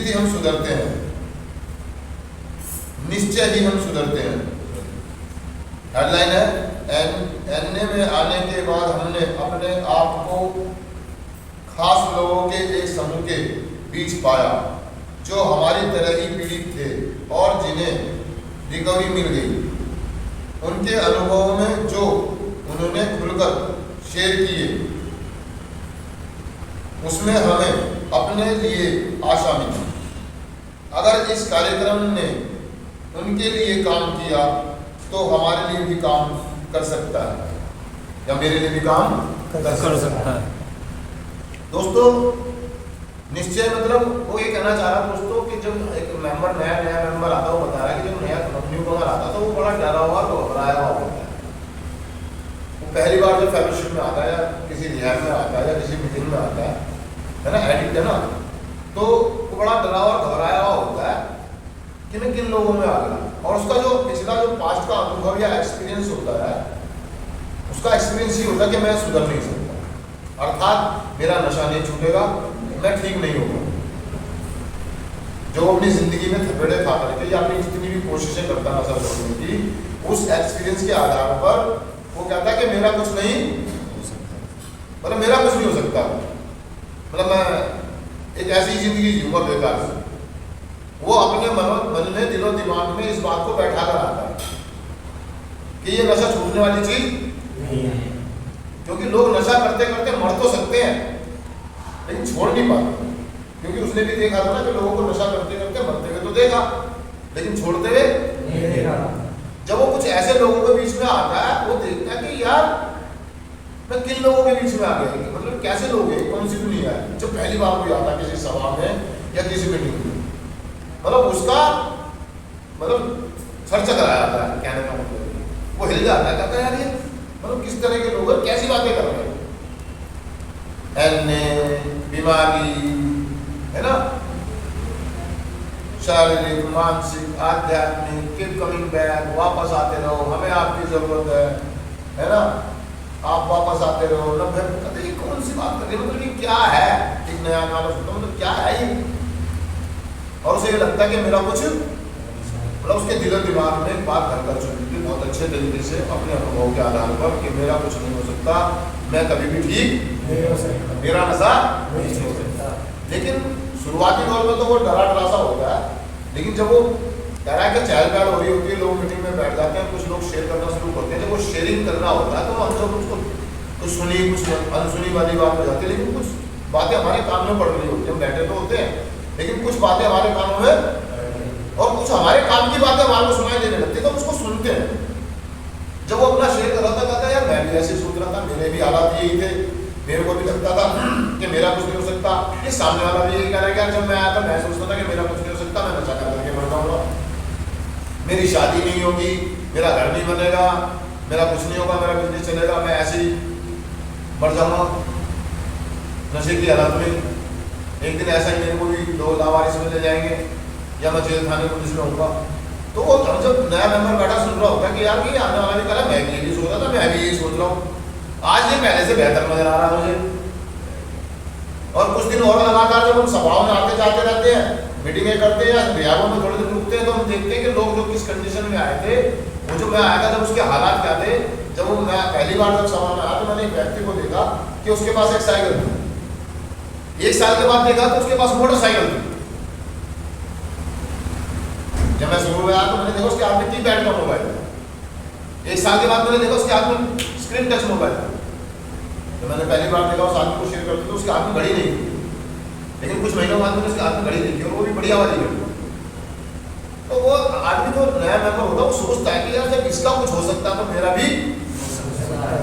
निश्चित ही हम सुधरते हैं, निश्चय ही हम सुधरते हैं। हेडलाइन है एनए में आने के बाद हमने अपने आप को खास लोगों के एक समूह के बीच पाया जो हमारी तरह ही पीड़ित थे और जिन्हें रिकवरी मिल गई। उनके अनुभवों में जो उन्होंने खुलकर शेयर किए उसमें हमें अपने लिए आशा मिली। अगर इस कार्यक्रम ने उनके लिए काम किया तो हमारे लिए भी काम कर सकता है या मेरे लिए भी काम कर सकता है। दोस्तों निश्चय मतलब वो ये कहना चाह रहा दोस्तों कि जब एक मेंबर नया मेंबर आता है वो बता रहा है कि जब नया न्यू कमर आता है तो वो बड़ा डरा हुआ घबराया हुआ होता है। वो पहली बार जब फेलोशिप में आता है या किसी रिहाब में आता है या किसी मीटिंग में आता है ना, एडिक्ट है ना, तो वो बड़ा डरा हुआ घबराया हुआ होता है किन किन लोगों में आ गया। और उसका जो पिछला जो पास्ट का अनुभव या एक्सपीरियंस होता है उसका एक्सपीरियंस ही होता है कि मैं सुधर नहीं सकता, अर्थात मेरा नशा नहीं छूटेगा, मैं ठीक नहीं होगा। जो अपनी जिंदगी में थपेड़े खा करके या अपनी जितनी भी कोशिशें करता नशा छोड़ने की, उस एक्सपीरियंस के आधार पर वो कहता है कि मेरा कुछ नहीं हो सकता, मतलब मेरा कुछ नहीं हो सकता, मतलब मैं एक ऐसी जिंदगी जीऊंगा बेकार से। वो अपने मन में दिलो दिमाग में इस बात को बैठा कर आता है कि ये नशा छूटने वाली चीज नहीं है, क्योंकि लोग नशा करते करते मर तो सकते हैं लेकिन छोड़ नहीं पाते, क्योंकि उसने भी देखा था ना कि लोगों को नशा करते करते मरते हुए तो देखा लेकिन छोड़ते हुए नहीं देखा। जब वो कुछ ऐसे लोगों के बीच में आता है वो देखता है कि यार मैं किन लोगों के बीच में आ गया, मतलब कैसे लोग हैं, कौन सी दुनिया है। जो पहली बार कोई आता किसी सभा में या किसी मीटिंग में, मतलब उसका मतलब सर चकरा जाता है, कहने का मतलब वो हिल जाता है, कहता है यार ये मतलब किस तरह के लोग हैं, कैसी बातें कर रहे हैं, बीमारी है ना, शारीरिक मानसिक आध्यात्मिक, कीप कमिंग बैक, वापस आते रहो, हमें आपकी जरूरत है ना, आप वापस आते रहो। मतलब ये कौन सी बात कर रही है, मतलब ये क्या है, एक नया गाना सुनता मतलब क्या है ये। और उसे ये लगता है कि मेरा कुछ, मतलब उसके दिल दिमाग में एक बात घर कर चुकी थी बहुत अच्छे तरीके से अपने अनुभव के आधार पर कि मेरा कुछ नहीं हो सकता, मैं कभी भी ठीक नहीं हो सकता, मेरा नशा नहीं हो सकता। लेकिन शुरुआती दौर में तो वो डरा डरा सा होता है, लेकिन जब वो तरह के चहल पहल हो रही होती है, लोग मीटिंग में बैठ जाते हैं, कुछ लोग शेयर करना शुरू करते हैं, जब वो शेयरिंग करना होता है तो हम सब उसको कुछ सुनी कुछ अनसुनी वाली बात हो जाती है, लेकिन कुछ बातें हमारे कान में पड़ रही होती है, हम बैठे तो होते हैं लेकिन कुछ बातें हमारे कानों में और कुछ हमारे काम की बातें हमारे को सुनाई देने लगती है, तो उसको सुनते हैं। जब वो अपना शेयर कर रहा था कहता यार मैं भी ऐसे सोच रहा था, मेरे भी हालात यही थे, मेरे को भी लगता था कि मेरा कुछ नहीं हो सकता, ये सामने वाला भी यही कह रहा है कि जब मैं आया था मैं सोचता था कि मेरा कुछ नहीं हो सकता, मैं नशा करके मर जाऊंगा, मेरी शादी नहीं होगी, मेरा घर नहीं बनेगा, मेरा कुछ नहीं होगा, मेरा बिजनेस चलेगा, मैं ऐसे ही मर जाऊंगा नशे की हालत में। एक दिन ऐसा ही मेरे को भी लोग लावारिस में ले जाएंगे या मैं जेल थाने पुलिस में होऊंगा। तो वो जब नया मेंबर बैठा सुन रहा होता है कि यार ये आने वाला भी कहा मैं भी यही सोच रहा था, मैं भी यही सोच रहा हूँ, आज ये पहले से बेहतर नजर आ रहा है मुझे। और कुछ दिन और लगातार जब हम सभाओं में आते जाते रहते हैं, मीटिंगें करते हैं या बिहारों में थोड़े दिन रुकते हैं, तो हम देखते हैं कि लोग जो किस कंडीशन में आए थे, वो जो मैं आया था जब उसके हालात क्या थे। जब वो मैं पहली बार जब सभा में आया तो मैंने एक व्यक्ति को देखा कि उसके पास एक साइकिल थी, एक साल के बाद देखा तो उसके पास मोटरसाइकिल थी। जब मैं शुरू में आया तो मैंने देखा उसके हाथ में कीपैड का मोबाइल, एक साल के बाद मैंने देखा उसके हाथ में स्क्रीन टच मोबाइल। जब मैंने पहली बार देखा उस आदमी को शेयर करते तो उसके हाथ में घड़ी नहीं थी, लेकिन कुछ महीनों बाद मैंने उसके हाथ में घड़ी देखी और वो भी बढ़िया वाली घड़ी। तो वो आदमी जो नया मेंबर होता है वो सोचता है कि यार जब इसका कुछ हो सकता है तो मेरा भी हो सकता है,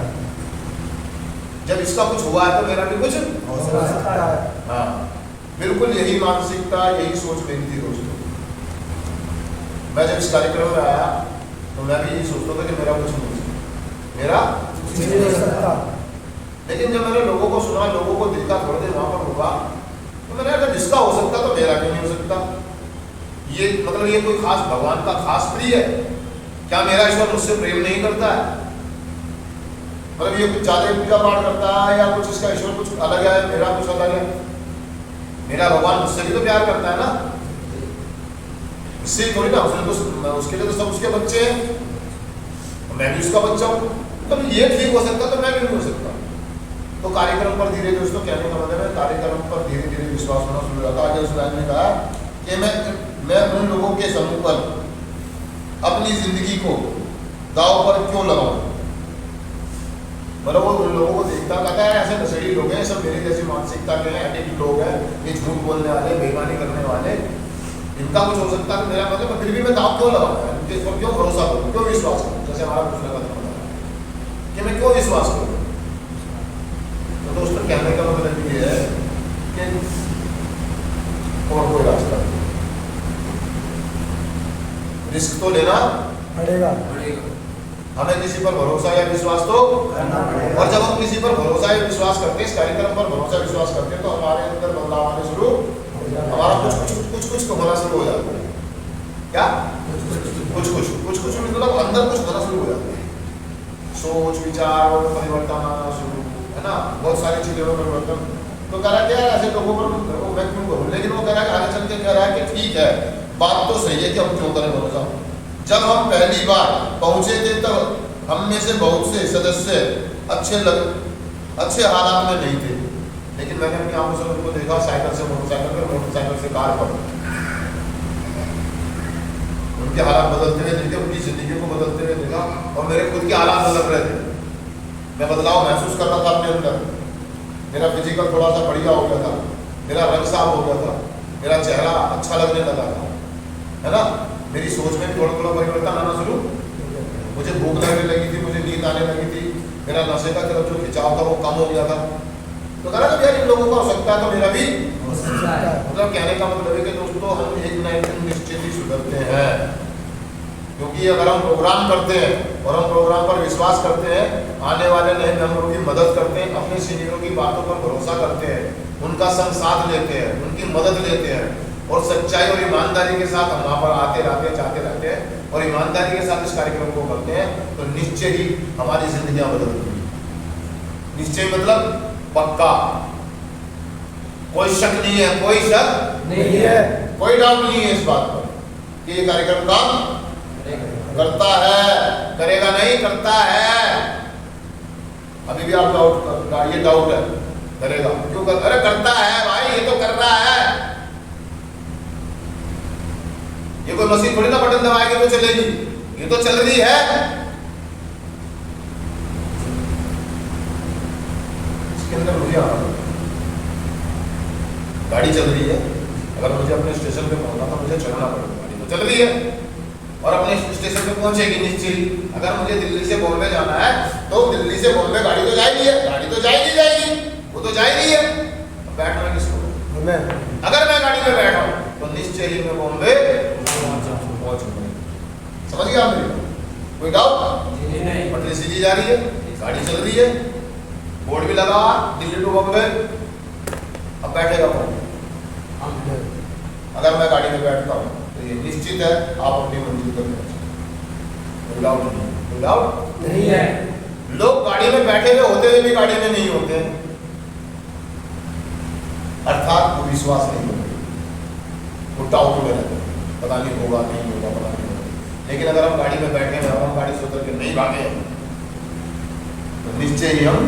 जब इसका कुछ हुआ है तो मेरा भी कुछ हो सकता है। हाँ बिल्कुल यही मानसिकता यही सोच मेरी थी दोस्तों। मैं जब इस कार्यक्रम में आया तो मैं भी यही सोचता था कि मेरा कुछ नहीं हो सकता, मेरा कुछ नहीं हो सकता। लेकिन जब मैंने लोगों को सुना, लोगों को देखा, थोड़ी देर वहां पर रुका, तो मैंने अगर जिसका हो सकता तो मेरा क्यों नहीं हो सकता। ये मतलब ये कोई खास भगवान का खास प्रिय है क्या, मेरा ईश्वर मुझसे प्रेम नहीं करता है, मतलब ये कुछ ज्यादा पूजा पाठ करता है या कुछ इसका ईश्वर कुछ अलग है, मेरा कुछ अलग है। मेरा भगवान मुझसे भी तो प्यार करता है ना, इससे थोड़ी ना, उसके लिए तो सब उसके बच्चे हैं, मैं भी उसका बच्चा हूँ। तब ये ठीक हो सकता तो मैं भी नहीं हो सकता। तो कार्यक्रम पर धीरे, दोस्तों कहने का मतलब है कार्यक्रम पर धीरे धीरे विश्वास होना शुरू हो जाता है। आगे उस लाइन में कहा कि मैं उन लोगों के समूह पर अपनी जिंदगी को दांव पर क्यों लगाऊं। मतलब वो उन लोगों को देखता, कहता है ऐसे नशेड़ी लोग हैं, सब मेरी जैसी मानसिकता के हैं, एडिक्ट लोग हैं, ये झूठ बोलने वाले, बेईमानी करने वाले, इनका कुछ हो सकता है। मेरा मतलब फिर भी मैं दांव क्यों लगाऊं, इस पर क्यों भरोसा करूं, क्यों विश्वास करूं। जैसे हमारा दूसरा कदम होता कि मैं क्यों विश्वास करूं। तो दोस्तों कहने का मतलब ये है कि और कोई रास्ता नहीं, रिस्क तो लेना पड़ेगा। हमें किसी पर भरोसा या विश्वास तो करना पड़ेगा। और जब हम किसी पर भरोसा या विश्वास करते हैं, इस कार्यक्रम पर भरोसा विश्वास करते हैं, तो हमारे अंदर बदलाव आने शुरू, हमारा कुछ होना शुरू हो जाता है। क्या कुछ मतलब अंदर कुछ होना शुरू हो जाता है। सोच विचार और परिवर्तन आना शुरू, है ना, बहुत सारी चीजों में परिवर्तन। तो कह रहा है क्या ऐसे लोगों पर मैं क्यों करूं, लेकिन वो कह रहा है आगे चल के कह रहा है कि ठीक है, बात तो सही है कि हम क्यों करें भरोसा। जब हम पहली बार पहुंचे थे तब हम में से बहुत से सदस्य अच्छे हालात में नहीं थे, लेकिन मैंने अपनी आंखों से उनको देखा, साइकिल से मोटरसाइकिल पर, मोटरसाइकिल से कार पर, उनके हालात बदलते हुए देखे, उनकी जिंदगी को बदलते हुए देखा, और मेरे खुद के हालात बदल रहे थे। मैं बदलाव महसूस कर रहा था अपने अंदर, मेरा फिजिकल थोड़ा सा बढ़िया हो गया था, मेरा रंग साफ हो गया था, मेरा चेहरा अच्छा लगने लगा था, है ना, मेरी सोच में भी थोड़ा परिवर्तन आना शुरू, मुझे भूख लगने लगी थी, मुझे नींद आने लगी थी, मेरा नशे का तरफ जो खिंचाव था वो कम हो गया था। तो कहा ना यार इन लोगों का हो सकता है तो मेरा भी हो सकता है। मतलब कहने का मतलब है कि दोस्तों हम एक ना एक दिन निश्चित ही सुधरते हैं, क्योंकि अगर हम प्रोग्राम करते हैं और हम प्रोग्राम पर विश्वास करते हैं, आने वाले नए मेंबरों की मदद करते हैं, अपने सीनियरों की बातों पर भरोसा करते हैं, उनका संग साथ लेते हैं, उनकी मदद लेते हैं, और सच्चाई और ईमानदारी के साथ हम वहाँ पर आते रहते हैं और ईमानदारी के साथ इस कार्यक्रम को करते हैं, तो निश्चय ही हमारी जिंदगियां बदलती हैं। निश्चय मतलब पक्का, कोई शक नहीं है, कोई शक नहीं है, कोई डाउट नहीं है इस बात पर कि ये कार्यक्रम काम करता है, करेगा नहीं, करता है। अभी भी आप ये डाउट है, करेगा क्यों अरे करता है भाई, ये तो कर रहा है। ये कोई मशीन थोड़ी ना बटन दबाएगी तो चलेगी, ये तो चल रही है। इसके अंदर मुझे आना पड़ेगा, गाड़ी चल रही है, अगर मुझे अपने स्टेशन पे पहुंचना तो मुझे चलना पड़ेगा, गाड़ी तो चल रही है और अपने स्टेशन पे पहुंचेगी निश्चित। अगर मुझे दिल्ली से बॉम्बे जाना है तो दिल्ली से बॉम्बे गाड़ी तो जाएगी, गाड़ी तो जाएगी, वो तो जाएगी है। बैठना किसको, अगर मैं गाड़ी में बैठा हूं तो निश्चय ही मैं बॉम्बे पहुंचूंगा। समझ गया आपने, कोई डाउट नहीं। पटरी सीधी जा रही है, गाड़ी चल रही है, बोर्ड भी लगा दिल्ली टू बॉम्बे। अब बैठेगा कौन? अगर मैं गाड़ी में बैठता हूँ तो ये निश्चित है आप अपनी मंजिल तक पहुंचेंगे, कोई डाउट नहीं, कोई डाउट नहीं है। लोग गाड़ी में बैठे हुए होते हुए भी गाड़ी में नहीं होते, अर्थात वो विश्वास नहीं होते, वो डाउट में रहते, पता नहीं होगा नहीं होगा, पता नहीं होगा। लेकिन अगर हम गाड़ी में बैठे हैं और हम गाड़ी से उतर के नहीं भागे तो निश्चय ही हम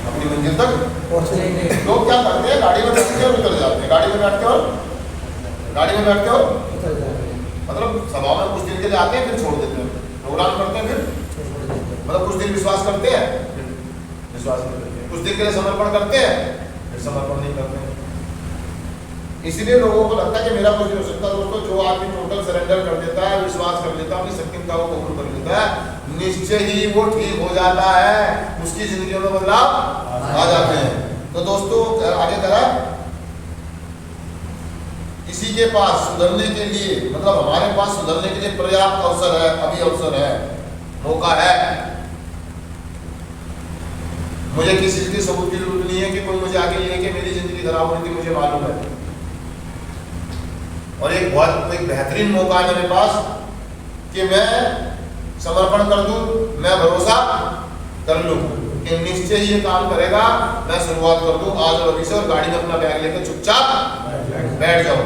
अपनी मंजिल तक पहुंचेंगे। लोग क्या करते हैं, गाड़ी में बैठते और उतर जाते हैं, गाड़ी में बैठते और मतलब सभा में कुछ दिन के लिए आते हैं फिर छोड़ देते हैं, प्रोग्राम करते हैं फिर मतलब कुछ दिन विश्वास करते हैं, विश्वास नहीं करते, कुछ दिन के लिए समर्पण करते हैं, फिर समर्पण नहीं करते हैं। इसलिए लोगों को लगता है कि मेरा कुछ नहीं हो सकता। दोस्तों जो आदमी टोटल सरेंडर कर देता है, विश्वास कर लेता है, अपनी सत्यता को कबूल कर लेता है, निश्चय ही वो ठीक हो जाता है, उसकी जिंदगी में बदलाव आ जाते हैं। तो दोस्तों आगे करा, किसी के पास सुधरने के लिए मतलब हमारे पास सुधरने के लिए पर्याप्त अवसर है, अभी अवसर है, मौका है। मुझे किसी चीज के सबूत की जरूरत नहीं है कि कोई मुझे आगे लेके मेरी जिंदगी खराब होने की मुझे मालूम है। और एक बेहतरीन मौका है मेरे पास कि मैं समर्पण कर दूं, मैं भरोसा कर लूं। कि निश्चय ही ये काम करेगा। मैं शुरुआत कर दूं आज और अभी से, और गाड़ी में अपना बैग लेकर चुपचाप बैठ जाओ।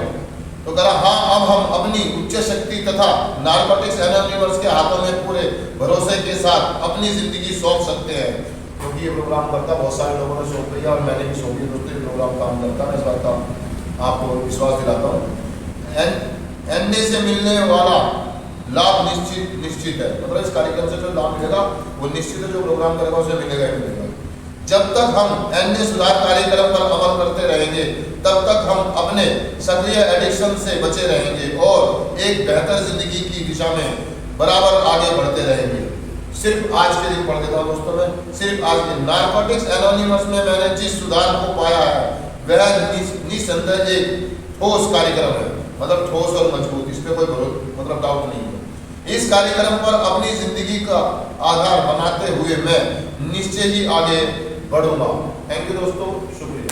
तो कहा हाँ, अब हम अपनी उच्च शक्ति तथा नारकोटिक्स एनोनिमस के हाथों में पूरे भरोसे के साथ अपनी जिंदगी सौंप सकते हैं। क्योंकि ये प्रोग्राम करता बहुत सारे लोगों ने सौंप लिया और मैंने भी सौंपी, दोस्तों ये प्रोग्राम काम करता है, इस बात का आपको विश्वास दिलाता हूँ। एनडीए से मिलने वाला लाभ निश्चित है, मतलब इस कार्यक्रम से जो लाभ मिलेगा वो निश्चित है, जो प्रोग्राम करेगा उसे मिलेगा ही मिलेगा। जब तक हम एनडीए सुधार कार्यक्रम पर अमल करते रहेंगे तब तक हम अपने सक्रिय एडिक्शन से बचे रहेंगे और एक बेहतर जिंदगी की दिशा में बराबर आगे बढ़ते रहेंगे। सिर्फ आज के दिन पढ़ देता हूँ दोस्तों, मैं सिर्फ आज के नारकोटिक्स एनोनिमस में मैंने जिस सुधार को पाया है वह निसंदेह एक ठोस कार्यक्रम है, मतलब ठोस और मजबूत, इस पे कोई मतलब डाउट नहीं है। इस कार्यक्रम पर अपनी जिंदगी का आधार बनाते हुए मैं निश्चय ही आगे बढ़ूंगा। थैंक यू दोस्तों, शुक्रिया।